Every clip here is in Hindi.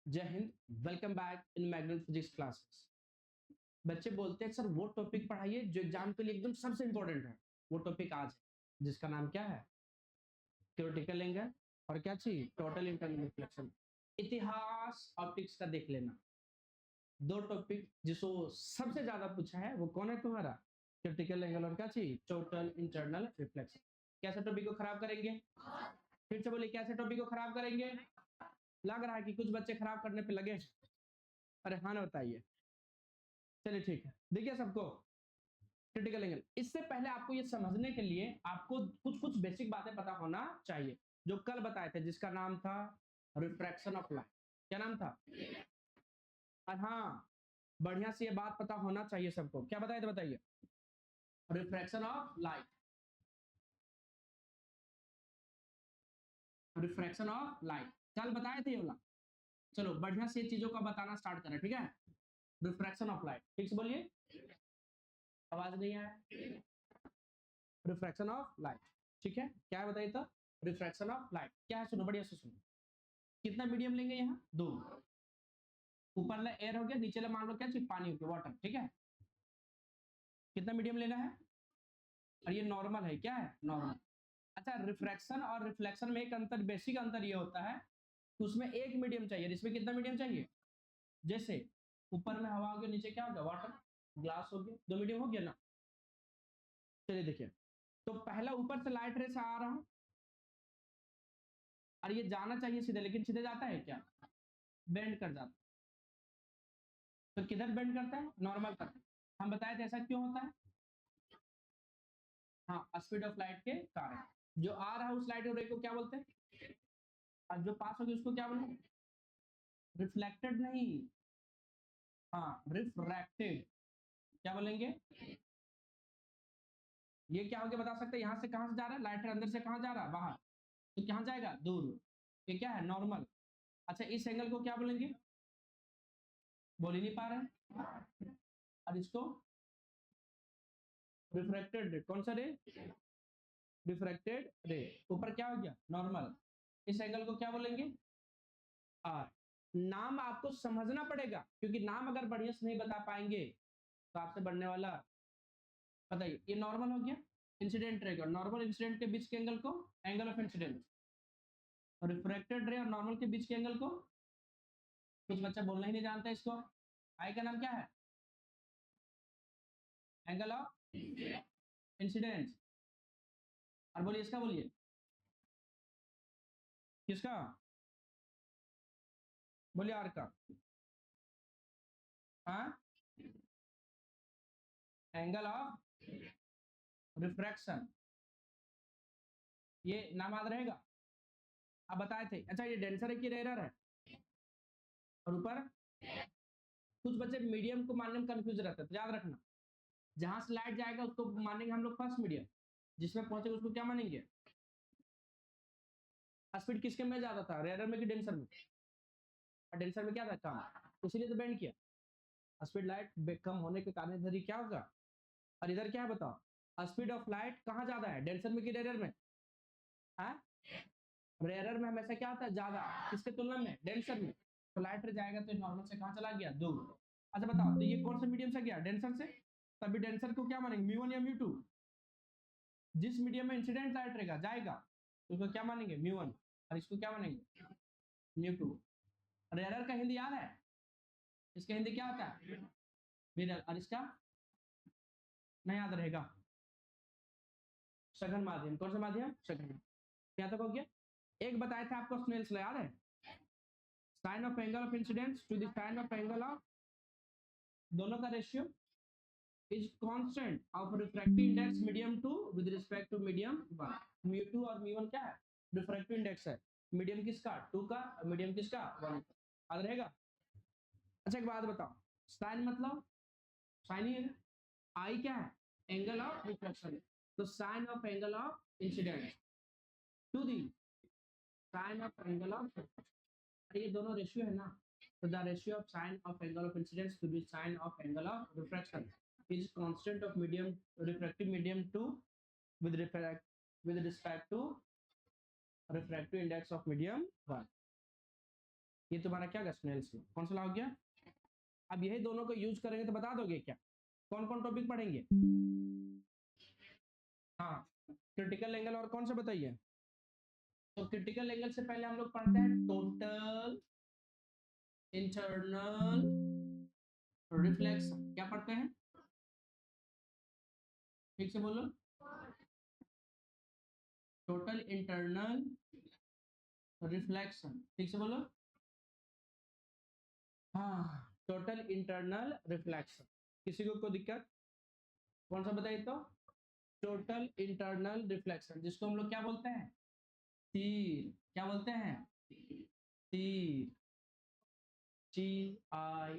जय Hind. Welcome back in magnet physics classes. बच्चे बोलते हैं सर वो टॉपिक पढ़ाइए जो एग्जाम के लिए एकदम सबसे इंपॉर्टेंट है। वो टॉपिक आज है जिसका नाम क्या है? थ्योरेटिकल एंगल और क्या चाहिए? Total internal reflection. इतिहास ऑप्टिक्स का देख लेना। दो टॉपिक जिसको सबसे ज्यादा पूछा है वो कौन है तुम्हारा? थ्योरेटिकल एंगल और क्या चाहिए? Total internal reflection. कैसे टॉपिक को खराब करेंगे? फिर से बोलिए, कैसे टॉपिक को खराब करेंगे? लग रहा है कि कुछ बच्चे खराब करने पे लगे। अरे हाँ ना, बताइए। चलिए ठीक है, देखिए सबको क्रिटिकल एंगल। इससे पहले आपको ये समझने के लिए आपको कुछ कुछ बेसिक बातें पता होना चाहिए जो कल बताए थे, जिसका नाम था रिफ्रैक्शन ऑफ लाइट। क्या नाम था? और हाँ, बढ़िया से ये बात पता होना चाहिए सबको। क्या बताए थे बताइए? Refraction of light, refraction of light कल बताए थे ये वाला। चलो बढ़िया से चीजों का बताना स्टार्ट करें, ठीक है? रिफ्रैक्शन ऑफ लाइट, ठीक से बोलिए। आवाज नहीं आया? रिफ्रैक्शन ऑफ लाइट, ठीक है। क्या है बताइए तो? रिफ्रैक्शन ऑफ लाइट क्या है? सुनो बढ़िया से सुनो। कितना मीडियम लेंगे यहाँ? दो। ऊपर वाला एयर हो गया, नीचे वाला मान लो क्या चाहिए? पानी हो गया, वाटर, ठीक है। कितना मीडियम लेना है? और ये नॉर्मल है, क्या है? नॉर्मल। अच्छा, रिफ्रैक्शन और रिफ्लेक्शन में एक अंतर, बेसिक अंतर ये होता है कि उसमें एक मीडियम चाहिए, इसमें कितना मीडियम चाहिए? जैसे ऊपर में हवा हो गया, नीचे क्या हो गया? वाटर, ग्लास हो गया, दो मीडियम हो गया ना। चलिए देखिए, तो पहला ऊपर से लाइट रे से आ रहा हूं और ये जाना चाहिए सीधे, लेकिन सीधे जाता है क्या? बेंड कर जाता है। तो किधर बेंड करता है? नॉर्मल करता है। हम बताए थे ऐसा क्यों होता है? हाँ, स्पीड ऑफ लाइट के कारण। जो आ रहा है उस लाइट रे को क्या बोलते हैं? और जो पास होगी उसको क्या बोलेंगे? रिफ्लेक्टेड नहीं, हाँ रिफ्रैक्टेड। क्या बोलेंगे? ये क्या हो गया बता सकते हैं? यहाँ से कहाँ से जा रहा है लाइट? अंदर से कहाँ जा रहा है? बाहर। तो कहाँ जाएगा? दूर। ये क्या है? नॉर्मल। अच्छा, इस एंगल को क्या बोलेंगे? बोल ही नहीं पा रहे। और इसको रिफ्रैक्टेड रे। कौन सा रे? रिफ्रैक्टेड रे। ऊपर क्या हो गया? नॉर्मल। इस एंगल को क्या बोलेंगे? आर। नाम आपको समझना पड़ेगा, क्योंकि नाम अगर बढ़िया से नहीं बता पाएंगे तो आपसे बढ़ने वाला। बताइए, ये नॉर्मल हो गया, इंसिडेंट रहेगा। नॉर्मल इंसिडेंट के बीच के एंगल को एंगल ऑफ इंसिडेंस, और रिफ्रैक्टेड रे और नॉर्मल के बीच के एंगल को, कुछ बच्चा बोलना ही नहीं जानता इसको। आई का नाम क्या है? Angle of incidence. और बोलिए इसका, बोलिए किसका? बोलिए आर का। हाँ, एंगल ऑफ रिफ्रैक्शन, ये नाम याद रहेगा। आप बताए थे। अच्छा, ये डेंसर है कि रेयर है? और ऊपर कुछ बच्चे मीडियम को मानने में कंफ्यूज रहते हैं, तो याद रखना, जहां से लाइट जाएगा उसको मानेंगे हम लोग फर्स्ट मीडियम, जिसमें पहुंचेगा उसको क्या मानेंगे? स्पीड किसके में ज्यादा था, रेयर में कि डेंसर में? और डेंसर में क्या था? कम, इसीलिए तो बैंड किया। स्पीड लाइट कम होने के कारण इधर ही क्या होगा? और इधर क्या है बताओ? स्पीड ऑफ लाइट कहाँ ज्यादा है, डेंसर में कि रेयर में? हाँ, रेयर में हमेशा क्या होता है? ज्यादा। किसके तुलना में? डेंसर में। तो लाइट रे जाएगा तो नॉर्मल से कहाँ चला गया? दूर। अच्छा बताओ, तो ये कौन सा मीडियम से गया? डेंसर से। तभी डेंसर को क्या मानेंगे? म्यू वन या म्यू टू? जिस मीडियम में इंसिडेंट लाइट रहेगा जाएगा तो उसको क्या मानेंगे? Mu one. और इसको क्या मानेंगे? Mu two. रेयर का हिंदी याद है? इसका हिंदी क्या होता है? मिरर। और इसका नहीं याद रहेगा? सघन माध्यम। कौन सा माध्यम? सघन। क्या तक हो गया? एक बताया था आपको, स्नेल्स लॉ याद है? Sine of angle of incidence to the sine of angle of, दोनों का ratio is constant of refractive index medium two with respect to medium one. Mu two और म्यू वन क्या है? रिफ्रैक्टिव इंडेक्स है। मीडियम किसका? टू का। मीडियम किसका? वन का। याद रहेगा? अच्छा एक बात बताओ, साइन मतलब साइन ही है। आई क्या है? Angle of reflection. तो sine of angle of incidence to the sine of angle of, ये दोनों रेशियो है ना। तो the ratio of sine of angle of incidence to the sine of angle of refraction is constant of medium refractive medium 2 with respect to refractive index of medium 1। ये तुम्हारा क्या होगा? Snell's law. कौन सा लॉ हो गया? अब यही दोनों को यूज करेंगे तो बता दोगे क्या कौन कौन टॉपिक पढ़ेंगे? हाँ, क्रिटिकल एंगल और कौन सा बताइए? तो क्रिटिकल एंगल से पहले हम लोग पढ़ते हैं टोटल इंटरनल रिफ्लेक्शन। क्या पढ़ते हैं? ठीक से बोलो। Total internal reflection. ठीक से बोलो। हाँ, टोटल इंटरनल रिफ्लेक्शन। किसी को कोई दिक्कत? कौन सा बताइए तो? टोटल इंटरनल रिफ्लेक्शन, जिसको हम लोग क्या बोलते हैं? तीर। क्या बोलते हैं? तीर। TIR।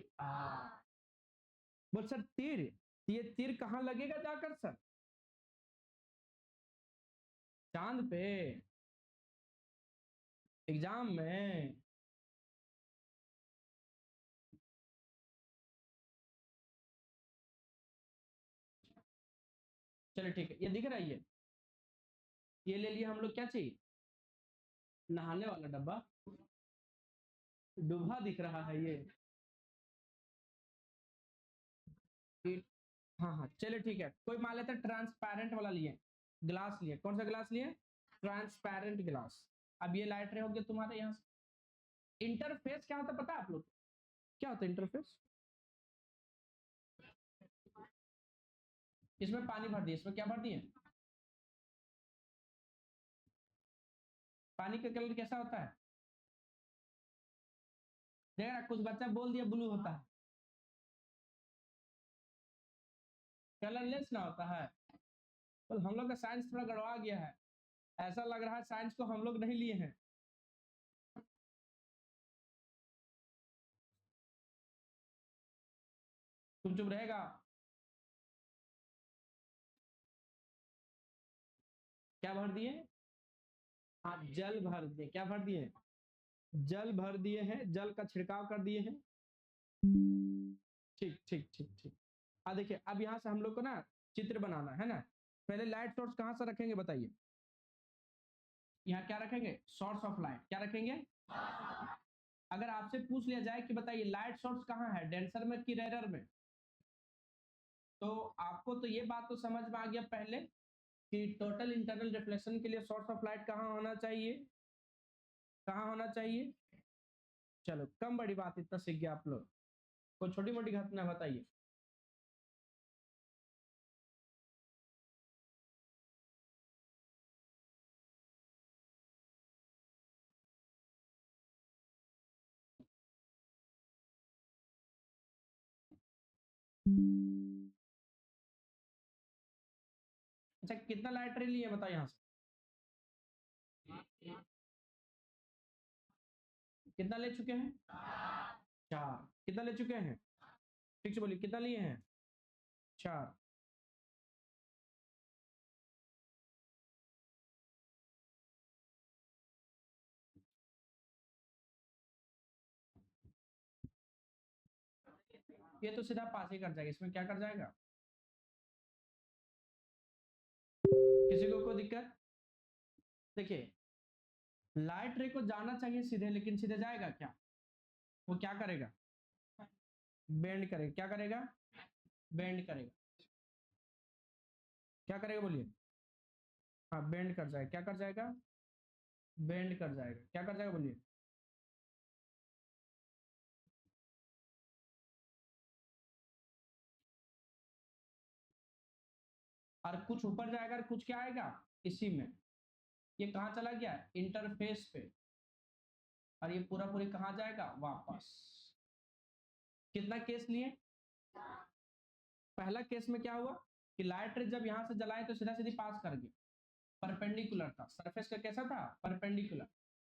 बोल सर तीर, ये तीर कहाँ लगेगा जाकर सर? चांद पे, एग्जाम में। चलो ठीक है, ये दिख रहा है ये ले लिए हम लोग। क्या चाहिए? नहाने वाला डब्बा। डूबा दिख रहा है ये। हाँ हाँ चलो ठीक है, कोई मान लेते हैं ट्रांसपेरेंट वाला लिए, ग्लास लिए। कौन सा ग्लास लिए? Transparent glass. अब ये लाइट रे हो गया तुम्हारे यहाँ से। इंटरफेस क्या होता है पता है आप लोग? क्या होता है इंटरफेस? इसमें पानी भर दिए, इसमें क्या भर दिए? पानी का कलर कैसा होता है? देखा, कुछ बच्चा बोल दिया ब्लू होता है। कलरलेस ना होता है। तो हम लोग का साइंस थोड़ा गड़बड़ा गया है, ऐसा लग रहा है साइंस को हम लोग नहीं लिए हैं। तुम चुप रहेगा? क्या भर दिए? हाँ, जल भर दिए। क्या भर दिए? जल भर दिए हैं, जल का छिड़काव कर दिए हैं। ठीक ठीक ठीक ठीक। अब देखिए, अब यहाँ से हम लोग को ना चित्र बनाना है ना। पहले लाइट सोर्स कहाँ से रखेंगे बताइए? यहाँ क्या रखेंगे? Source of light. क्या रखेंगे? अगर आपसे पूछ लिया जाए कि बताइए लाइट सोर्स कहाँ है, डेंसर में कि रेयर में, तो आपको तो ये बात तो समझ में आ गया पहले कि टोटल इंटरनल रिफ्लेक्शन के लिए सोर्स ऑफ लाइट कहाँ होना चाहिए? कहाँ होना चाहिए? चलो, कम बड़ी बात, इतना सीख गया आप लोग। कोई छोटी मोटी घटना बताइए। अच्छा, कितना लाइट रे लिए बताओ यहाँ से? कितना ले चुके हैं? चार। कितना ले चुके हैं? ठीक से बोलिए, कितना लिए हैं? चार। ये तो सीधा पास ही कर जाएगा, इसमें क्या कर जाएगा? किसी को कोई दिक्कत? देखिए, लाइट रे को जाना चाहिए सीधे, लेकिन सीधे जाएगा क्या? वो क्या करेगा? बेंड करेगा। क्या करेगा? बेंड करेगा। क्या करेगा बोलिए? हाँ, बेंड कर जाएगा। क्या कर जाएगा? बेंड कर जाएगा। क्या कर जाएगा बोलिए? और कुछ ऊपर जाएगा और कुछ क्या आएगा इसी में। ये कहाँ चला गया? इंटरफेस पे। और ये पूरा पूरी कहाँ जाएगा? वापस। कितना केस लिए? पहला केस में क्या हुआ कि लाइट रे जब यहाँ से जलाए तो सीधा सीधी पास कर गया, परपेंडिकुलर था, सरफेस का कैसा था? परपेंडिकुलर।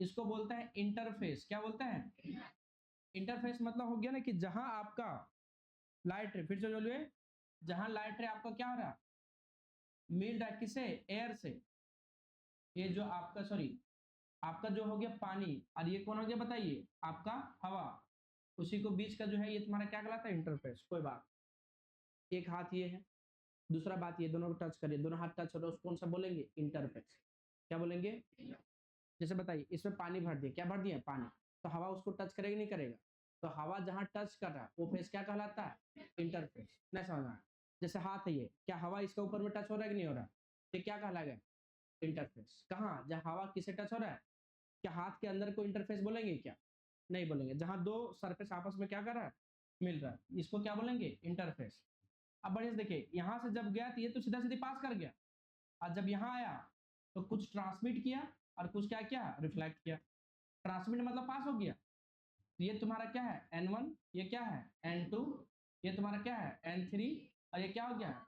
इसको बोलते हैं इंटरफेस। क्या बोलते हैं? इंटरफेस मतलब हो गया ना कि जहां आपका लाइट रे, फिर से बोलिए, जहां लाइट रे आपका क्या हो रहा? मिल रहा है किसे? एयर से। ये जो आपका, सॉरी, आपका जो हो गया पानी, और ये कौन हो गया बताइए? आपका हवा। उसी को बीच का जो है ये तुम्हारा क्या कहलाता है? इंटरफेस। कोई बात। एक हाथ ये है, दूसरा बात ये, दोनों को टच करिए, दोनों हाथ टच हो रहे, उसको कौन सा बोलेंगे? इंटरफेस। क्या बोलेंगे? जैसे बताइए, इसमें पानी भर दिया। क्या भर दिया? पानी। तो हवा उसको टच करेगा नहीं करेगा? तो हवा जहां टच कर रहा है वो फेस क्या कहलाता है? इंटरफेस। नहीं समझ में आया? जैसे हाथ है ये, क्या हवा इसके ऊपर में टच हो रहा है कि नहीं हो रहा? ये क्या कहलाएगा? इंटरफेस। कहाँ जहाँ हवा किसे टच हो रहा है? क्या हाथ के अंदर को इंटरफेस बोलेंगे क्या? नहीं बोलेंगे। जहां दो सरफेस आपस में क्या कर रहा है? मिल रहा है, इसको क्या बोलेंगे? इंटरफेस। अब बढ़िया से देखिए, यहां से जब गया तो ये तो सीधा सीधी पास कर गया, और जब यहाँ आया तो कुछ ट्रांसमिट किया और कुछ क्या किया? रिफ्लेक्ट किया। ट्रांसमिट मतलब पास हो गया। तो ये तुम्हारा क्या है? N1, ये क्या है? N2, ये तुम्हारा क्या है? N3, और ये क्या हो गया?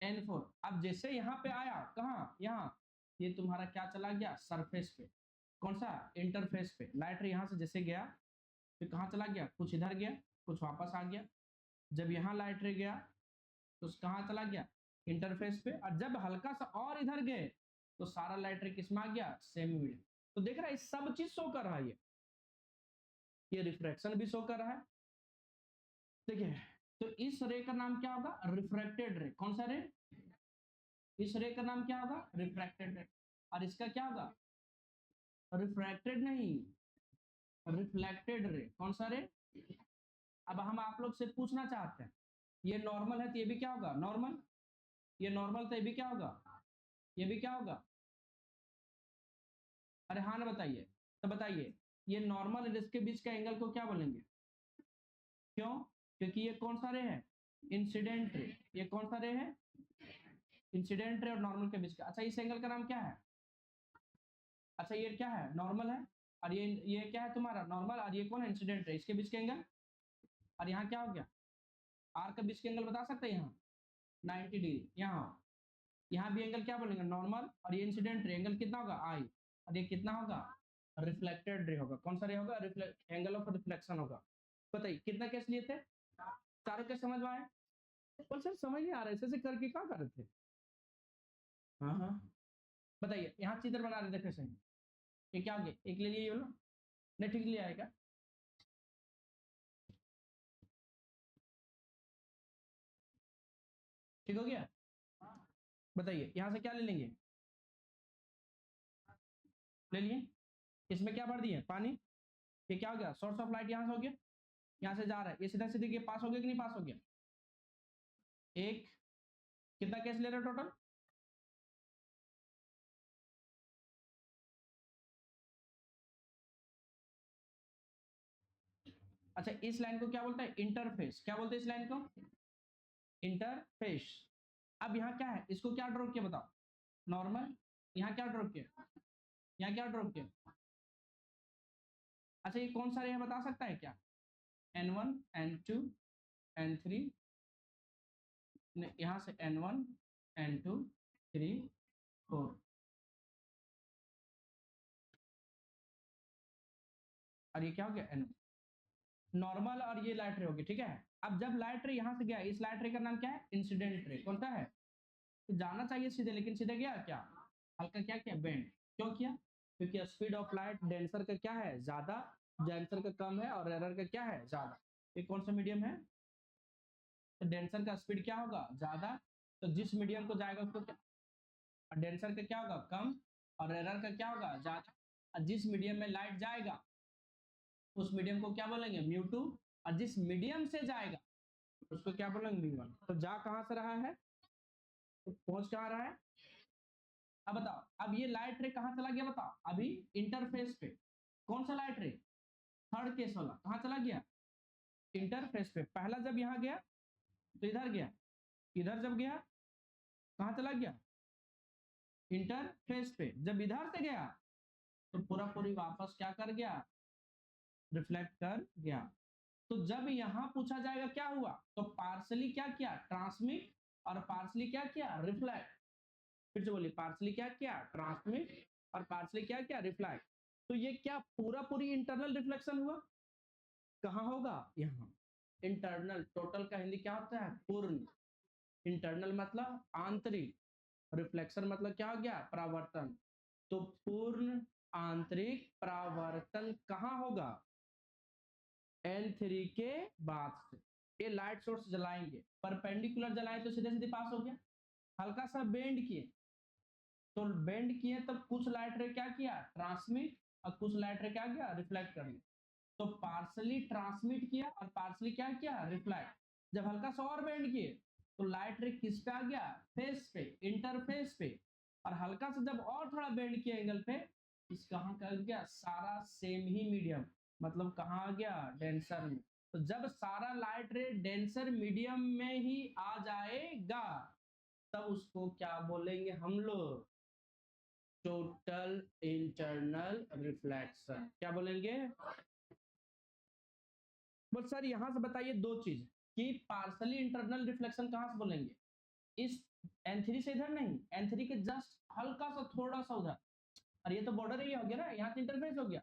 N4। अब जैसे यहाँ पे आया, कहाँ? यहाँ, ये तुम्हारा क्या चला गया? सरफेस पे। कौन सा? इंटरफेस पे। लाइट रे यहाँ से जैसे गया तो कहाँ चला गया? कुछ इधर गया, कुछ वापस आ गया। जब यहाँ लाइट रे गया तो कहाँ चला गया? इंटरफेस पे। और जब हल्का सा और इधर गए तो सारा लाइट रे किस में आ गया? Same medium. तो देख रहा है सब चीज शो कर रहा है, ये रिफ्रैक्शन भी शो कर रहा है। देखिए, तो इस रे का नाम क्या होगा? रिफ्रैक्टेड रे। कौन सा रे? इस रे का नाम क्या होगा? रिफ्रैक्टेड रे। और इसका क्या होगा? रिफ्रैक्टेड नहीं, रिफ्लेक्टेड रे। कौन सा रे? अब हम आप लोग से पूछना चाहते हैं, ये नॉर्मल है तो ये भी क्या होगा? नॉर्मल। ये नॉर्मल तो ये भी क्या होगा? ये भी क्या होगा? अरे हाँ ना बताइए। तो बताइए, ये नॉर्मल और इसके बीच का एंगल को क्या बोलेंगे? क्यों? क्योंकि ये कौन सा रे है? Incident ray. ये कौन सा रे है? इंसिडेंट रे और नॉर्मल के बीच का। अच्छा, इस एंगल का नाम क्या है? अच्छा, ये क्या है? नॉर्मल है। और ये क्या है तुम्हारा? नॉर्मल। और ये कौन है? Incident ray. इसके बीच के एंगल, और यहाँ क्या हो गया? आर के बीच के एंगल बता सकते हैं? यहाँ 90 डिग्री। यहाँ भी एंगल क्या बोलेंगे? नॉर्मल। और ये इंसिडेंट रे, एंगल कितना होगा? आई। और ये कितना होगा? रिफ्लेक्टेड रे होगा। कौन सा रे होगा? एंगल ऑफ रिफ्लेक्शन होगा। बताइए कितना केस लिए थे? चारों केस समझ में आए? और सर समझ नहीं आ रहा है, ऐसे करके क्या कर रहे थे? हाँ हाँ, बताइए। यहाँ चित्र बना रहे थे कैसे? ये क्या हो गया? एक ले लिए ये वाला? नहीं ठीक लिया है क्या? ठीक हो गया? बताइए यहाँ से क्या ले लेंगे? ले लिए। इसमें क्या भर दिए? पानी। ये क्या हो गया? सोर्स ऑफ लाइट यहाँ से हो गया, यहाँ से जा रहा है, ये सीधा सीधे पास हो गया कि नहीं पास हो गया? एक। कितना केस ले रहे हो टोटल? अच्छा, इस लाइन को क्या बोलते हैं? इंटरफेस। क्या बोलते हैं इस लाइन को? इंटरफेस। अब यहाँ क्या है? इसको क्या ड्रॉ किया बताओ? नॉर्मल। यहाँ क्या ड्रॉ किया? यहाँ क्या ड्रॉ किया? अच्छा, ये कौन सा रे है बता सकता है क्या? N1, N2, N3, यहाँ से N1, N2, 3, 4। और ये क्या हो गया? N normal. और ये लाइट रे होगी, ठीक है। अब जब लाइट रे यहाँ से गया, इस लाइट रे का नाम क्या है? Incident ray. कौन सा है? तो जाना चाहिए सीधे, लेकिन सीधे गया क्या? हल्का क्या किया? बेंड। क्यों किया? क्योंकि स्पीड ऑफ लाइट डेंसर का क्या है? ज्यादा, डेंसर का कम है, और एरर का क्या है? ज्यादा। ये कौन सा मीडियम है? तो डेंसर का स्पीड क्या होगा? ज्यादा। तो जिस मीडियम को जाएगा उसको क्या? डेंसर का क्या होगा? कम। और एरर का क्या होगा? ज्यादा। और जिस मीडियम में लाइट जाएगा उस मीडियम को क्या बोलेंगे? म्यू2। और जिस मीडियम से जाएगा उसको क्या बोलेंगे? म्यू1। तो जा कहां से रहा है? तो पहुंच कहां रहा है? अब बताओ, अब ये लाइट रे कहां चला गया बताओ? अभी इंटरफेस पे। कौन सा लाइट रे? थर्ड केस वाला। कहां चला गया? इंटरफेस पे। पहला जब यहाँ गया तो इधर गया, इधर जब गया कहां चला गया? इंटरफेस पे। जब इधर से गया तो पूरा पूरी वापस क्या कर गया? रिफ्लेक्ट कर गया। तो जब यहां पूछा जाएगा क्या हुआ, तो पार्सली क्या किया? ट्रांसमिट। और पार्सली क्या किया? रिफ्लेक्ट। फिर से बोलिए, पार्सली क्या किया? ट्रांसमिट। और पार्सली क्या किया? रिफ्लेक्ट। तो ये क्या पूरा पूरी इंटरनल रिफ्लेक्शन हुआ? कहाँ होगा? यहाँ। इंटरनल। टोटल का हिंदी क्या होता है? पूर्ण। इंटरनल मतलब आंतरिक, रिफ्लेक्शन मतलब क्या हो गया? परावर्तन। तो पूर्ण आंतरिक परावर्तन कहाँ होगा? N3 के बाद से। ये लाइट सोर्स जलाएंगे, परपेंडिकुलर जलाए तो सीधे सीधे पास हो गया। हल्का सा बेंड किए, तो बेंड किए तब कुछ लाइट रे क्या किया? ट्रांसमिट। और कुछ लाइट रे क्या किया? रिफ्लेक्ट कर लिया। तो पार्सली ट्रांसमिट किया और पार्सली क्या किया, रिफ्लेक्ट। जब हल्का सा और बेंड किए तो लाइट रे किस पे आ गया, फेस पे, इंटरफेस पे। और हल्का सा जब और थोड़ा बेंड किया एंगल पे, इस कहाँ का गया, सारा सेम ही मीडियम, मतलब कहाँ आ गया, डेंसर में। तो जब सारा लाइट रे डेंसर मीडियम में ही आ जाएगा तब उसको क्या बोलेंगे हम लोग, टोटल इंटरनल रिफ्लेक्शन। क्या बोलेंगे, बस सर यहां से बताइए दो चीज, कि पार्सली इंटरनल रिफ्लेक्शन कहां से बोलेंगे, इस N3 से इधर नहीं, N3 के जस्ट हल्का सा थोड़ा सा उधर, और ये तो बॉर्डर एरिया हो गया ना, यहाँ तो इंटरफेस हो गया,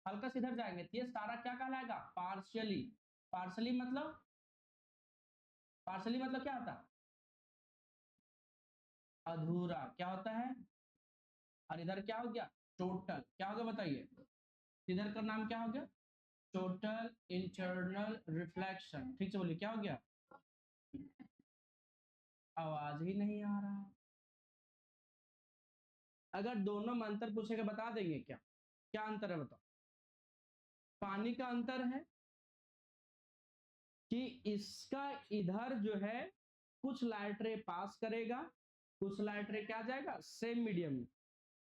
हल्का से इधर जाएंगे तो ये सारा क्या कहलाएगा, पार्शियली। पार्शियली मतलब, पार्शियली मतलब क्या होता है, अधूरा, क्या होता है, और इधर क्या हो गया, टोटल, क्या हो गया बताइए, इधर का नाम क्या हो गया, टोटल इंटरनल रिफ्लेक्शन। ठीक से बोलिए क्या हो गया, आवाज ही नहीं आ रहा। अगर दोनों में अंतर पूछेगा बता देंगे क्या, क्या अंतर है बताओ। पानी का अंतर है कि इसका इधर जो है कुछ लाइट रे पास करेगा, कुछ लाइट रे क्या जाएगा, सेम मीडियम में।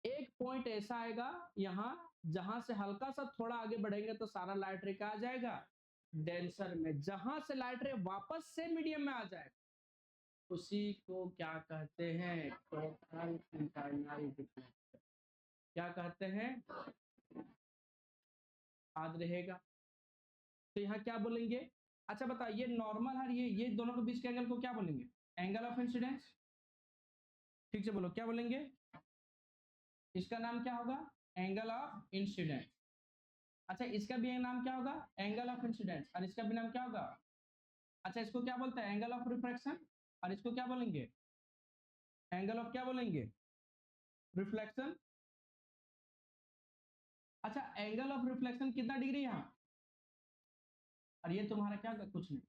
एक पॉइंट ऐसा आएगा यहाँ, जहां से हल्का सा थोड़ा आगे बढ़ेंगे तो सारा लाइट रे क्या आ जाएगा, डेंसर में। जहां से लाइट रे वापस से मीडियम में आ जाएगा उसी को क्या कहते हैं, टोटल इंटरनल रिफ्लेक्शन। क्या कहते हैं, याद रहेगा। तो यहाँ क्या बोलेंगे, अच्छा बताओ, ये नॉर्मल है, ये दोनों के बीच के एंगल को क्या बोलेंगे, एंगल ऑफ इंसिडेंस। ठीक से बोलो क्या बोलेंगे, इसका नाम क्या होगा, एंगल ऑफ इंसिडेंस। अच्छा इसका भी नाम क्या होगा, एंगल ऑफ इंसिडेंस, और इसका भी नाम क्या होगा, अच्छा इसको क्या बोलते हैं, एंगल ऑफ रिफ्रैक्शन, और इसको क्या बोलेंगे, एंगल ऑफ क्या बोलेंगे, रिफ्लेक्शन। अच्छा एंगल ऑफ रिफ्लेक्शन कितना डिग्री यहाँ, और ये तुम्हारा क्या होगा, कुछ नहीं।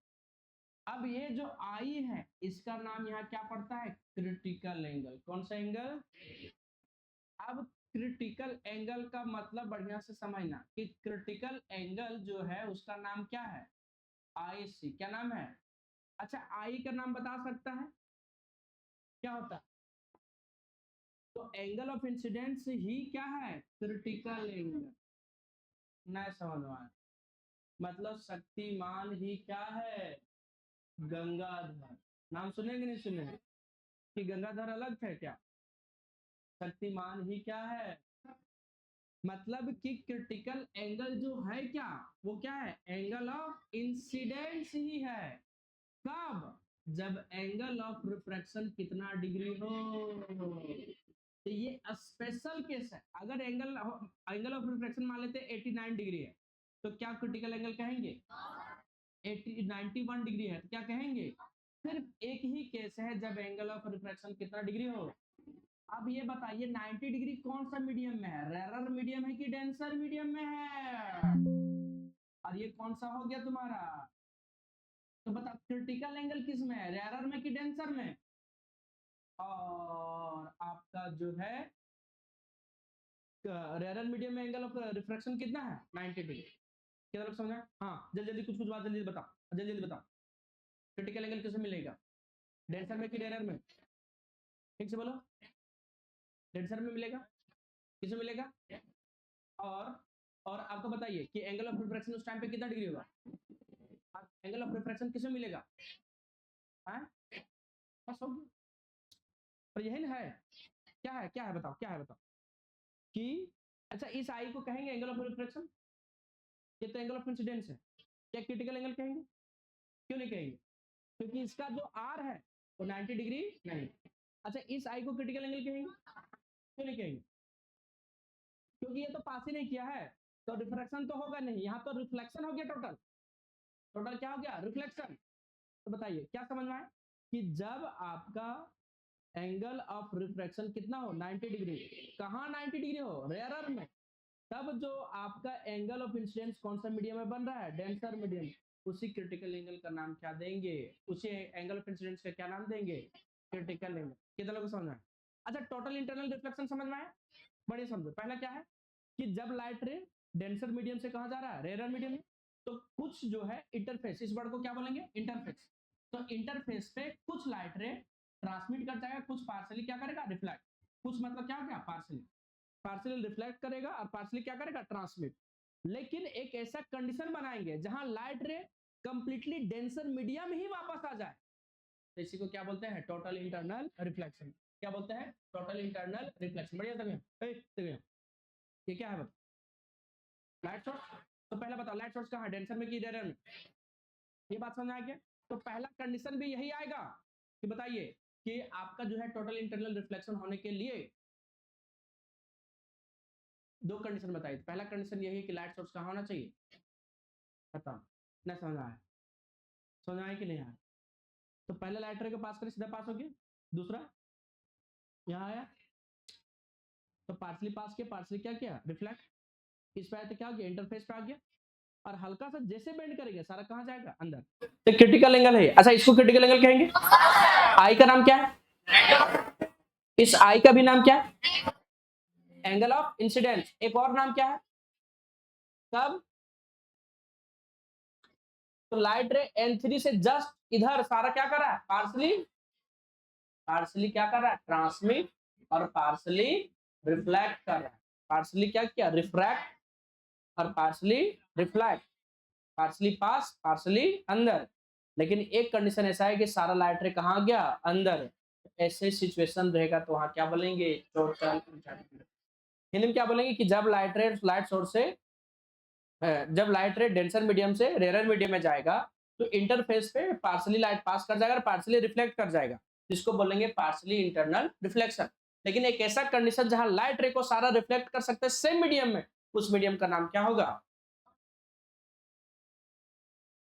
अब ये जो आई है इसका नाम यहाँ क्या पड़ता है, क्रिटिकल एंगल। कौन सा एंगल, अब क्रिटिकल एंगल का मतलब बढ़िया से समझना कि क्रिटिकल एंगल जो है उसका नाम क्या है, आई सी। क्या नाम है, अच्छा आई का नाम बता सकता है क्या होता है, तो एंगल ऑफ इंसिडेंस ही क्या है, क्रिटिकल एंगल। न समझ में आया, मतलब शक्तिमान ही क्या है, गंगाधर। नाम सुने कि नहीं सुने, कि गंगाधर अलग थे क्या, शक्तिमान ही क्या है, मतलब कि क्रिटिकल एंगल जो है क्या, वो क्या है, एंगल ऑफ इंसिडेंस ही है। कब, जब एंगल ऑफ रिफ्रैक्शन कितना डिग्री हो, तो ये स्पेशल केस है। अगर एंगल एंगल ऑफ रिफ्रैक्शन मान लेते 89 डिग्री है तो क्या क्रिटिकल एंगल कहेंगे, 91 डिग्री है तो क्या कहेंगे। सिर्फ एक ही केस है जब एंगल ऑफ रिफ्रैक्शन कितना डिग्री हो। अब ये बताइए 90 डिग्री कौन सा मीडियम में है, रेरर मीडियम है कि डेंसर मीडियम में है, और ये कौन सा हो गया तुम्हारा, तो बता क्रिटिकल एंगल किस में है, रेरर में कि डेंसर में। और आपका जो है रेरर मीडियम में एंगल ऑफ रिफ्रैक्शन कितना है, 90 डिग्री। कितना लोग समझा, हाँ जल्दी जल्दी कुछ कुछ बात जल्दी बताओ, जल्दी जल्दी बताओ, क्रिटिकल एंगल किसमें मिलेगा, डेंसर में कि रेरर में, ठीक से बोलो, डेंसर में मिलेगा, किसमें मिलेगा, और और आपको बताइए कि एंगल ऑफ रिफ्रैक्शन उस टाइम पे कितना डिग्री होगा, एंगल ऑफ रिफ्रैक्शन किसमें मिलेगा, हाँ बस हो गया। और यही ना है, क्या है बताओ, क्या है बताओ, कि अच्छा इस आई को कहेंगे एंगल ऑफ रिफ्रैक्शन, ये तो एंगल ऑफ इंसिडेंस है, क्या क्रिटिकल एंगल कहेंगे, क्यों नहीं कहेंगे, क्योंकि इसका जो आर है वो 90 डिग्री नहीं। अच्छा इस आई को क्रिटिकल एंगल कहेंगे, क्यों नहीं कहेंगे, क्योंकि ये तो पास ही नहीं किया है, तो रिफ्रैक्शन तो होगा नहीं, यहाँ तो रिफ्लेक्शन हो गया, टोटल टोटल क्या हो गया, रिफ्लेक्शन। तो बताइए क्या समझ में आए, कि जब आपका एंगल ऑफ रिफ्रैक्शन कितना हो, 90 डिग्री, कहाँ 90 डिग्री हो, रेयरर में, तब जो आपका एंगल ऑफ इंसिडेंस कौन सा मीडियम में बन रहा है, डेंसर मीडियम, उसी क्रिटिकल एंगल का नाम क्या देंगे, उसी एंगल ऑफ इंसिडेंस का क्या नाम देंगे, क्रिटिकल एंगल। कितना लोगों को समझ में आया। अच्छा टोटल इंटरनल रिफ्लेक्शन समझ में आया, बड़े समझो। पहला क्या है कि जब लाइट रे डेंसर मीडियम से कहाँ जा रहा है, रेयर मीडियम में। तो कुछ जो है इंटरफेस, इस वर्ड को क्या बोलेंगे, इंटरफेस। तो इंटरफेस पे कुछ लाइट रे ट्रांसमिट कर जाएगा, कुछ पार्सली क्या करेगा, रिफ्लेक्ट। कुछ मतलब क्या हो गया, पार्सली, पार्सली रिफ्लेक्ट करेगा और पार्सली क्या करेगा, ट्रांसमिट। लेकिन एक ऐसा कंडीशन बनाएंगे जहां लाइट रे कंप्लीटली डेंसर मीडियम ही वापस आ जाए, तो इसी को क्या बोलते हैं, टोटल इंटरनल रिफ्लेक्शन। क्या बोलते हैं, टोटल इंटरनल रिफ्लेक्शन। बढ़िया देखिए, ये क्या है बता, लाइट सोर्स। तो पहले बताओ लाइट सोर्स कहाँ है, डेंसर में कि रेयर में, ये बात समझ आ गया। तो पहला कंडीशन भी यही आएगा कि बताइए कि आपका जो है टोटल इंटरनल रिफ्लेक्शन होने के लिए दो कंडीशन बताइए। पहला कंडीशन यही है कि लाइट सोर्स कहाँ होना चाहिए, बताओ, ना समझ आया, समझ आया कि नहीं आया। तो पहले लाइट रे के पास करें, सीधा पास हो गया। दूसरा यहाँ आया तो पार्सली पास किया, पार्सली क्या किया, रिफ्लेक्ट। इस पे आया तो क्या हो गया, इंटरफेस पे आ गया। और हल्का सा जैसे बेंड करेंगे सारा कहाँ जाएगा, अंदर। तो क्रिटिकल एंगल है। अच्छा, इसको क्रिटिकल एंगल कहेंगे। आई का नाम क्या है, इस आई का भी नाम क्या है, एंगल ऑफ इंसिडेंस। एक और नाम क्या है, कब, तो लाइट रे N3 से जस्ट इधर सारा क्या कर रहा है, पार्सली, पार्सली क्या कर रहा है, ट्रांसमिट, और पार्सली रिफ्लेक्ट कर रहा है। पार्सली क्या किया, रिफ्रैक्ट, और पार्सली रिफ्लेक्ट, पार्सली पास, पार्सली अंदर। लेकिन एक कंडीशन ऐसा है कि सारा लाइट रे कहाँ गया, अंदर। ऐसे सिचुएशन रहेगा तो वहां क्या बोलेंगे, टोटल। हिंदी में क्या बोलेंगे कि जब लाइट सोर्स से जब लाइट रे डेंसर मीडियम से रेयर मीडियम में जाएगा तो इंटरफेस पे पार्सली लाइट पास कर जाएगा और पार्सली रिफ्लेक्ट कर जाएगा, जिसको बोलेंगे पार्सली इंटरनल रिफ्लेक्शन। लेकिन एक ऐसा कंडीशन जहां लाइट रे को सारा रिफ्लेक्ट कर सकते हैं सेम मीडियम में, उस मीडियम का नाम क्या होगा,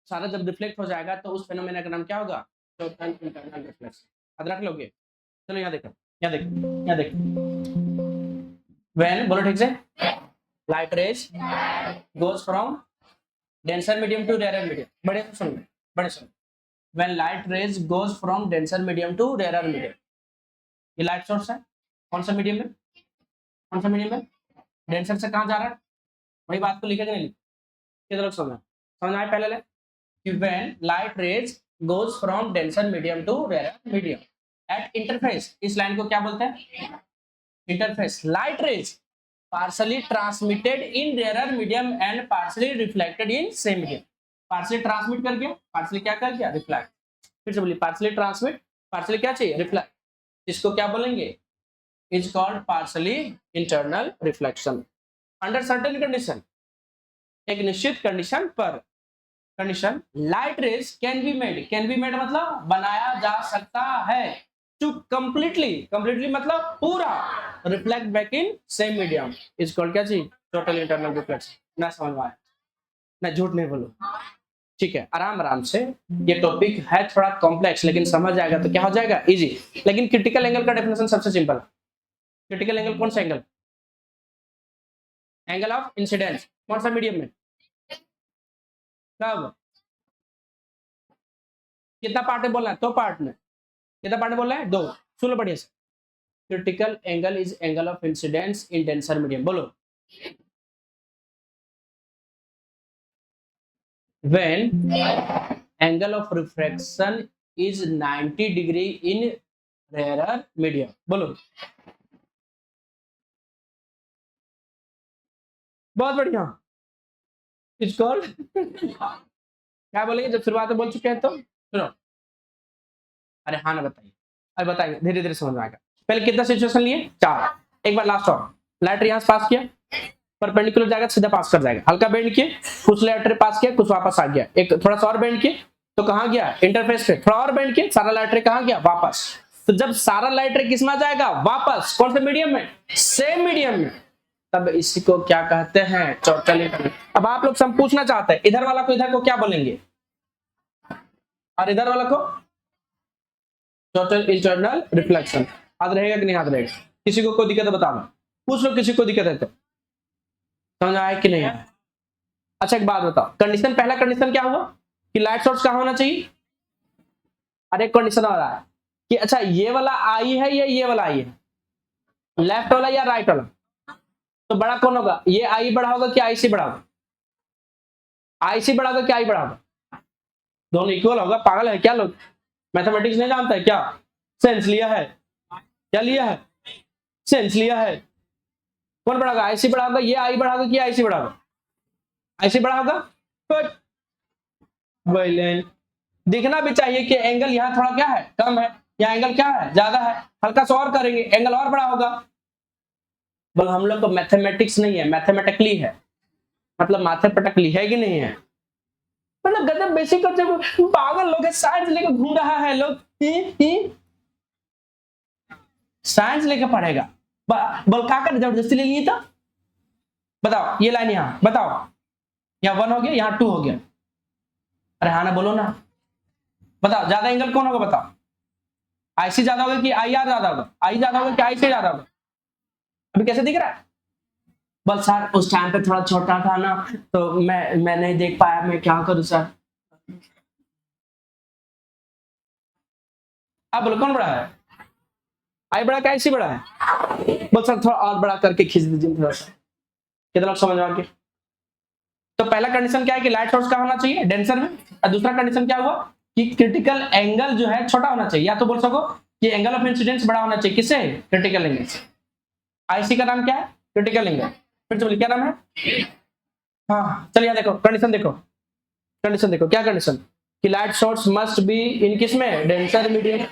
सारा जब रिफ्लेक्ट हो जाएगा तो उस फेनोमेना का नाम क्या होगा, टोटल इंटरनल रिफ्लेक्शन। याद रख लोगे। चलो यहाँ देखो, यहाँ देखो, यहाँ देखो, व्हेन, बोलो ठीक से, light rays goes from denser medium to rarer medium, बड़े से सुन, बड़े सुन, when light rays goes from denser medium to rarer medium, ये लाइट सोर्स है, कौन सा मीडियम में, कौन सा मीडियम में, डेंसर से कहाँ जा रहा है, वही बात को लिखे कि नहीं, किधर समझ, समझ आए पहले ले कि when light rays goes from denser medium to rarer medium at interface, इस लाइन को क्या बोलते हैं, interface, light rays partially transmitted in rarer medium and partially reflected in same medium, partially transmit कर गया, पार्सली क्या कर गया, रिफ्लेक्ट। फिर से बोलिए, पार्सली ट्रांसमिट, पार्सली क्या चाहिए, रिफ्लेक्ट। इसको क्या बोलेंगे, is called partially internal reflection under certain condition, एक निश्चित कंडीशन पर। Condition, light rays can be made मतलब बनाया जा सकता है टू कंप्लीटली, कंप्लीटली मतलब पूरा, reflect back in same medium, is called क्या चीज, टोटल इंटरनल रिफ्लेक्शन। ना समझ में आया, ना झूठ नहीं बोलो, ठीक है, आराम आराम से। ये टॉपिक है थोड़ा कॉम्प्लेक्स लेकिन समझ आएगा तो क्या हो जाएगा, इजी। लेकिन क्रिटिकल एंगल का डेफिनेशन सबसे सिंपल है। क्रिटिकल एंगल कौन सा एंगल, एंगल ऑफ इंसिडेंस, कौन सा मीडियम में, कब, कितना पार्ट में बोलना है, तो पार्ट में, कितना पार्ट में बोलना है, दो। सुन लो बढ़िया से, critical angle is angle of incidence in denser medium, बोलो, when angle of refraction is 90 degree in rarer medium, बोलो, बहुत बढ़िया, इट्स कॉल्ड क्या बोलेंगे, जब शुरुआत में बोल चुके हैं तो सुनो, अरे हाँ ना बताइए, अरे बताइए, धीरे धीरे समझ में आएगा। पहले कितना सिचुएशन लिए, चार। एक बार लास्ट और, लाइटर यहाँ से पास किया, परपेंडिकुलर जाएगा सीधा पास कर जाएगा, हल्का बेंड किए, कुछ लाइटर पास किया, कुछ वापस आ गया, एक थोड़ा सा और बेंड किए तो कहाँ गया, इंटरफेस पे, थोड़ा और बेंड किए, सारा लाइटर कहाँ गया, वापस। तो जब सारा लाइटर किस में जाएगा, वापस, कौन से मीडियम में, सेम मीडियम में, तब इसी को क्या कहते हैं, टोटल इंटरनल। अब आप लोग सब पूछना चाहते हैं इधर वाला को इधर को क्या बोलेंगे, और इधर वाला को टोटल इंटरनल रिफ्लेक्शन। याद रहेगा कि नहीं याद रहेगा, किसी को कोई दिक्कत है बताना, पूछ लो किसी को दिक्कत है तो, समझ आया कि नहीं आया। अच्छा एक बात बताओ, कंडीशन, पहला कंडीशन क्या हुआ कि लाइट सोर्स कहाँ होना चाहिए, अरे कंडीशन आ रहा है कि अच्छा ये वाला आई है या ये वाला आई है, लेफ्ट वाला या राइट वाला, तो बड़ा कौन होगा, ये आई बड़ा होगा कि आई सी बड़ा होगा, आई सी बड़ा होगा कि आई बड़ा होगा, दोनों इक्वल होगा। पागल है क्या लोग, मैथमेटिक्स नहीं जानता है क्या, सेंस लिया है, क्या लिया है, सेंस लिया है। कौन बड़ा होगा, आई सी बड़ा होगा, ये आई बड़ा होगा कि आई सी बड़ा होगा, आई सी बड़ा होगा। गुड, दिखना भी चाहिए कि एंगल यहाँ थोड़ा क्या है, कम है, या एंगल क्या है, ज्यादा है, हल्का सा और करेंगे एंगल और बड़ा होगा। बल हम लोग को मैथमेटिक्स नहीं है, मैथमेटिकली है, मतलब माथे पटकली है कि नहीं है, मतलब गजब बेसिक कंसेप्ट। पागल लोग है, साइंस लेकर घूम रहा है लोग, साइंस लेकर पढ़ेगा। बोल का कर जबरदस्ती ले लिए तो बताओ, ये लाइन यहाँ बताओ, यहाँ 1 हो गया, यहाँ 2 हो गया, अरे हाँ ना बोलो ना, बताओ ज्यादा एंगल कौन होगा बताओ, आई सी ज्यादा होगा कि आई आर ज्यादा होगा, आई ज्यादा होगा कि आई सी ज्यादा होगा, अभी कैसे दिख रहा है। बस सर उस टाइम पे थोड़ा छोटा था ना, तो मैं नहीं देख पाया, मैं क्या करूं सर। आप बोलो कौन बड़ा है, आई बड़ा का सी बड़ा है, बोल सर थोड़ा और बड़ा करके खींच दीजिए थोड़ा सा, कितना लोग समझ आ गए। तो पहला कंडीशन क्या है कि लाइट सोर्स का होना चाहिए डेंसर में, और दूसरा कंडीशन क्या हुआ कि क्रिटिकल एंगल जो है छोटा होना चाहिए, या तो बोल सको कि एंगल ऑफ इंसिडेंस बड़ा होना चाहिए, किससे, क्रिटिकल एंगल से। आईसी का नाम क्या है, क्रिटिकल एंगल, फिर से बोलिए क्या नाम है। हाँ चलिए देखो कंडीशन देखो, कंडीशन देखो क्या कंडीशन, कि light source must be in किसमें, डेंसर मीडियम।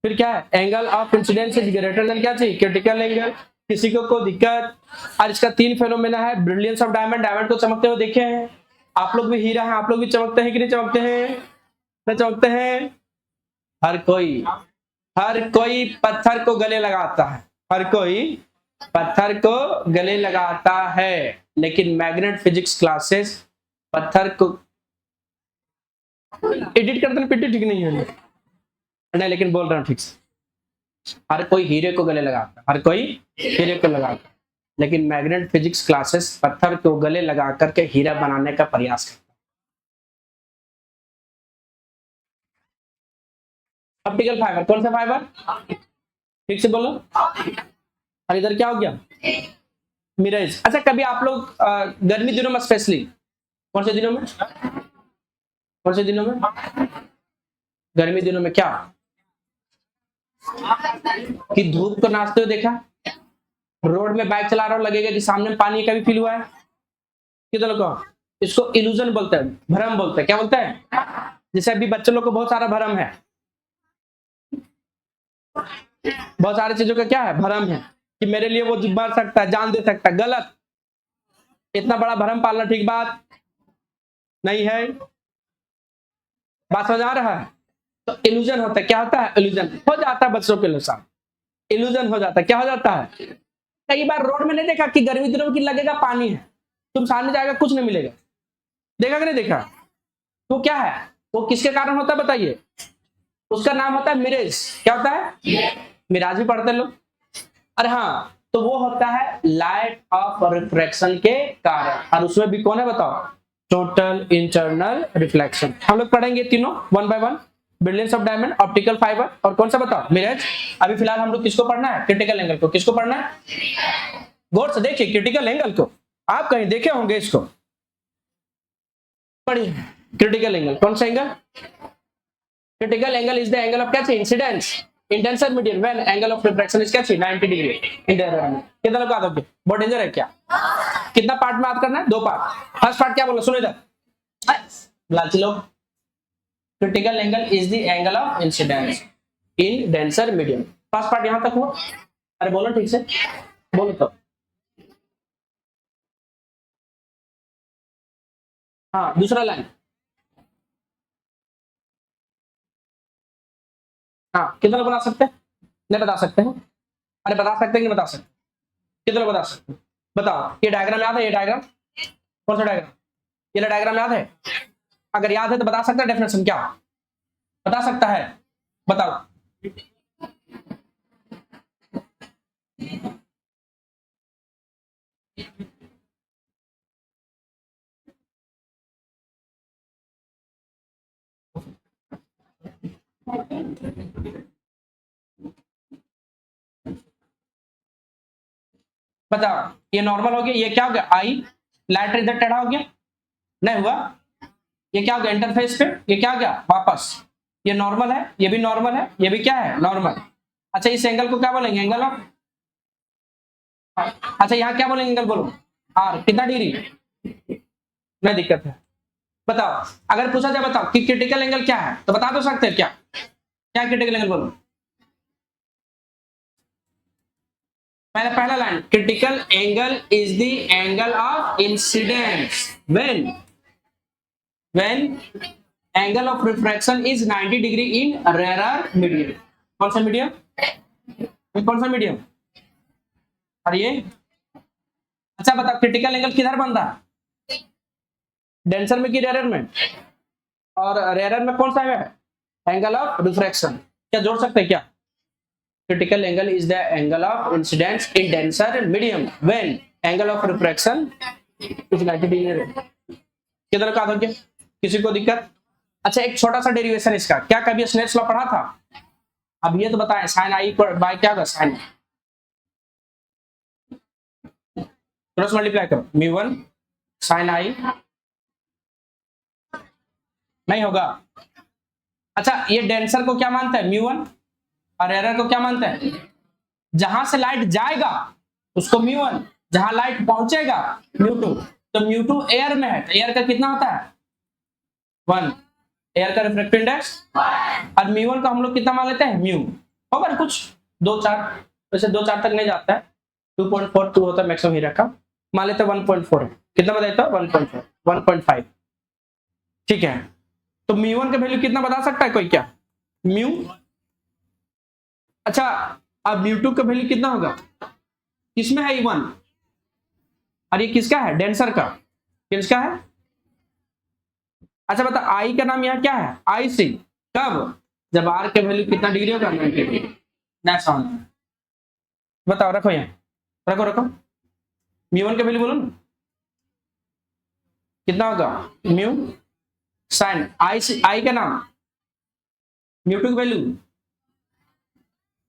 फिर क्या है, angle of incidence is greater than क्या चाहिए, क्रिटिकल एंगल। किसी को दिक्कत, और इसका 3 फेनोमेना है, ब्रिलियंस ऑफ डायमंड, डायमंड को चमकते हुए देखे हैं आप लोग भी, हीरा है आप लोग भी चमकते हैं कि नहीं चमकते हैं, नहीं चमकते हैं। हर कोई, हर कोई पत्थर को गले लगाता है, हर कोई पत्थर को गले लगाता है, लेकिन मैग्नेट फिजिक्स क्लासेस पत्थर को एडिट करते हैं, पिट्टी ठीक नहीं है नहीं, लेकिन बोल रहा हूँ ठीक से, हर कोई हीरे को गले लगाता है, हर कोई हीरे को लगाता है, लेकिन मैग्नेट फिजिक्स क्लासेस पत्थर को गले लगा करके हीरा बनाने का प्रयास करता है। ऑप्टिकल फाइबर, कौन सा फाइबर, ठीक से बोलो, और इधर क्या हो गया, मिरर्स। अच्छा कभी आप लोग गर्मी दिनों में स्पेशली, कौन से दिनों में, कौन से दिनों में, गर्मी दिनों में क्या, कि धूप को नाचते हुए देखा, रोड में बाइक चला रहा हूं लगेगा कि सामने पानी का भी फील हुआ है, किधर को, इसको इल्यूजन बोलते हैं, भ्रम बोलते हैं, क्या बोलते हैं, जैसे अभी बच्चों लोग को बहुत सारा भ्रम है, बहुत सारी चीजों का क्या है भ्रम है, कि मेरे लिए वो मर सकता है, जान दे सकता है, गलत, इतना बड़ा भ्रम पालना ठीक बात नहीं है, बात समझ आ रहा है। तो इल्यूजन होता है, क्या होता है, इल्यूजन हो जाता है बच्चों के अनुसार, इल्यूजन हो जाता है, क्या हो जाता है। कई बार रोड में नहीं देखा कि गर्मी दिनों की लगेगा पानी है, तुम सामने जाएगा कुछ नहीं मिलेगा, देखा कि नहीं देखा, तो क्या है, वो किसके कारण होता है बताइए, उसका नाम होता है मिरेज, क्या होता है, मिराज भी पढ़ते हैं लोग, अरे हाँ, तो वो होता है लाइट ऑफ रिफ्रैक्शन के कारण, और उसमें भी कौन है बताओ, टोटल इंटरनल रिफ्लेक्शन। हम लोग पढ़ेंगे तीनों one by one, brilliance of diamond, optical fibre, और कौन सा बताओ, मिरज। अभी फिलहाल हम लोग किसको पढ़ना है, क्रिटिकल एंगल को, किसको पढ़ना है, गौर से देखिए क्रिटिकल एंगल को, आप कहीं देखे होंगे इसको, पढ़िए क्रिटिकल एंगल, कौन सा angle, critical angle is the angle of क्या चाहिए, incidence in denser medium when angle of refraction is क्या चाहिए, 90 डिग्री इन डायरेक्शन में। कितना लोग याद हो गया, बहुत डेंजर है क्या, कितना पार्ट में याद करना है, 2 पार्ट। फर्स्ट पार्ट क्या बोला सुनो इधर, लालची लोग, critical angle is the angle of incidence in denser medium, first part यहां तक हुआ, अरे बोलो ठीक से बोलो तो, हाँ दूसरा लाइन, हाँ कितना लोग बता सकते हैं, नहीं बता सकते हैं, अरे बता सकते हैं कि नहीं बता सकते, कितने लोग बता सकते हैं, बताओ, ये डायग्राम याद है, ये डायग्राम कौन सा डायग्राम, ये डायग्राम याद है, अगर याद है तो बता सकता है डेफिनेशन क्या, बता सकता है, बताओ, बताओ, ये नॉर्मल हो गया, ये क्या हो गया आई, लाइट इधर टेढ़ा हो गया, नहीं हुआ, ये क्या हो गया इंटरफेस पे, ये क्या हो गया वापस, ये नॉर्मल है, ये भी नॉर्मल है, ये भी क्या है नॉर्मल। अच्छा इस एंगल को क्या बोलेंगे, एंगल ऑफ, अच्छा यहाँ क्या बोलेंगे एंगल बोलो, आर, कितना डिग्री, नहीं दिक्कत है। बताओ अगर पूछा जाए बताओ कि क्रिटिकल एंगल क्या है, तो बता दो सकते हैं क्या, क्या क्रिटिकल एंगल बोलो, पहला पहला line, critical angle is the angle of incidence when angle of refraction is 90 degree in rare medium. कौन सा मीडियम, कौन सा मीडियम, और ये, अच्छा बताओ क्रिटिकल एंगल किधर बन रहा है, डेंसर में कि रेयर में, और रेयर में कौन सा है एंगल ऑफ रिफ्रैक्शन, क्या जोड़ सकते हैं क्या, critical angle is the angle of incidence in denser medium when angle of refraction is 90 degree। किधर का था क्या, किसी को दिक्कत। अच्छा एक छोटा सा डेरिवेशन इसका, क्या कभी स्नेल्स लॉ पढ़ा था, अब ये तो बताएं साइन आई बाय क्या होगा, साइन क्रॉस मल्टीप्लाई करो म्यू वन साइन आई, नहीं होगा। अच्छा ये डेंसर को क्या मानता है म्यू वन, और एरर को क्या मानता है, जहां से लाइट जाएगा उसको म्यू वन, जहां लाइट पहुंचेगा म्यू टू, तो म्यू टू एयर में है, तो एयर का कितना होता है वन, एयर का रिफ्रैक्टिव इंडेक्स, और म्यू वन का हम लोग कितना मान लेते हैं म्यू, होगा कुछ 2-4, वैसे 2-4 तक नहीं जाता है, 2.42 होता है मैक्सिमम हीरा का, मान लेते हैं 1.4, कितना बताया था 1.4 1.5, ठीक है। तो म्यू वन का वैल्यू कितना बता सकता है कोई क्या, म्यू, अच्छा अब म्यू टू का वैल्यू कितना होगा, किसमें है वन, और ये किसका है डेंसर का, किसका है, अच्छा बता आई का नाम यहाँ क्या है आई सी, कब, जब आर के वैल्यू कितना डिग्री होगा 90 डिग्री, बताओ रखो यहाँ, रखो रखो, म्यू वन का वैल्यू बोलो ना कितना होगा, म्यू साइन आई सी, आई का नाम, म्यू टू की वैल्यू,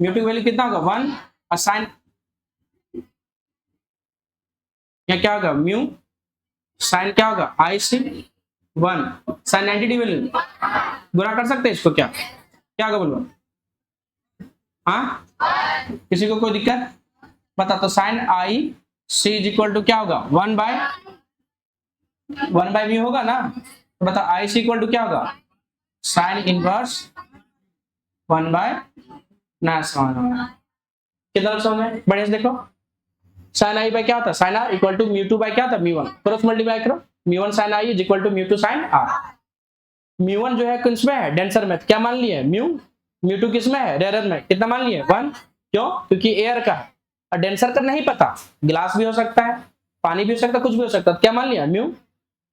म्यू टू की वैल्यू कितना होगा 1, और साइन क्या होगा म्यू, साइन क्या होगा आई सी 1, साइन 90 डिग्री वैल्यू, गुणा कर सकते हैं इसको क्या, क्या होगा बोलो, हाँ किसी को कोई दिक्कत, बता, तो sine I C is equal to क्या होगा 1 बाय म्यू होगा ना, तो बता आई सी इक्वल टू क्या होगा साइन इनवर्स 1 बाय, ना समझ कितना समझ में बढ़िया से देखो, साइन आई बाय क्या होता है, sine R equal to mu two by क्या होता है म्यू वन, क्रॉस मल्टीप्लाई करो, mu one sine I is equal to mu two sine R, mu one जो है किसमें है डेंसर में, क्या मान लिए म्यू, म्यू टू किसमें है रेयर में, कितना मान लिए 1, क्यों, क्योंकि एयर का है, और डेंसर का नहीं पता, ग्लास भी हो सकता है, पानी भी हो सकता है, कुछ भी हो सकता है, क्या मान लिया म्यू,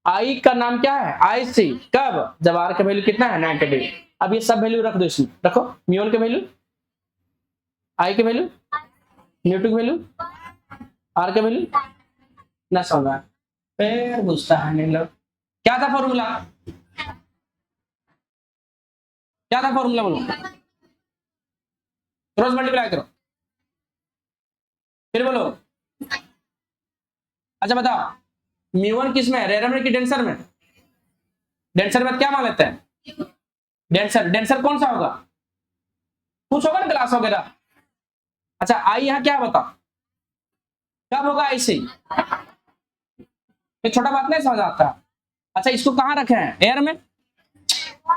आई का नाम क्या है आई सी, कब, जब आर का वैल्यू कितना है 90 डिग्री। अब ये सब वैल्यू रख दो इसमें, रखो म्यू वन के वैल्यू, आई के वैल्यू, म्यू टू के वैल्यू, आर के वैल्यू, ना समझा फिर पूछता है नहीं लोग, क्या था फॉर्मूला, क्या था फॉर्मूला बोलो, क्रॉस मल्टीप्लाई करो, फिर बोलो, अच्छा बताओ म्यू वन किस में है रेयर में कि डेंसर में, डेंसर में क्या मान लेते हैं डेंसर, डेंसर कौन सा होगा, कुछ होगा ना ग्लास वगैरह, अच्छा आई यहाँ क्या बता, कब होगा आई सी, ये छोटा बात नहीं समझ आता, अच्छा इसको कहाँ रखे हैं एयर में,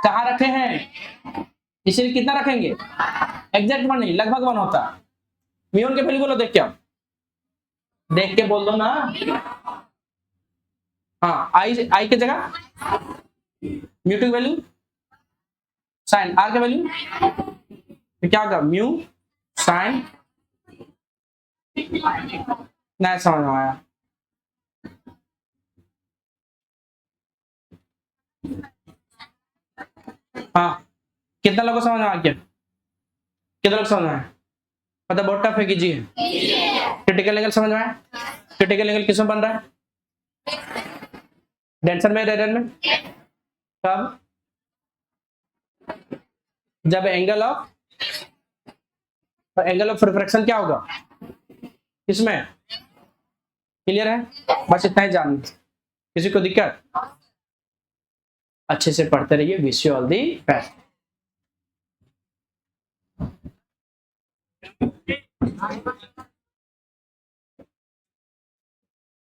कहाँ रखे हैं, इसीलिए कितना रखेंगे एग्जैक्ट वन नहीं लगभग वन होता है, म्यू वन के वैल्यू बोलो देख के, देख के बोल दो ना, हाँ आई आई की जगह म्यू टू की वैल्यू साइन आर के वैल्यू, तो क्या होगा म्यू साइन, नहीं समझ में आया, हाँ कितना लोगों को समझ में आ गया, कितना लोग समझ में आया, पता बहुत टफ है कीजिए, क्रिटिकल एंगल समझ में आया, क्रिटिकल एंगल किसमें बन रहा है डेंसर में रेयर में, कब, जब एंगल ऑफ रिफ्रैक्शन क्या होगा इसमें क्लियर है? बस इतना ही जान, किसी को दिक्कत? अच्छे से पढ़ते रहिए। Wish you all the best.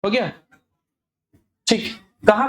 हो गया? ठीक। कहाँ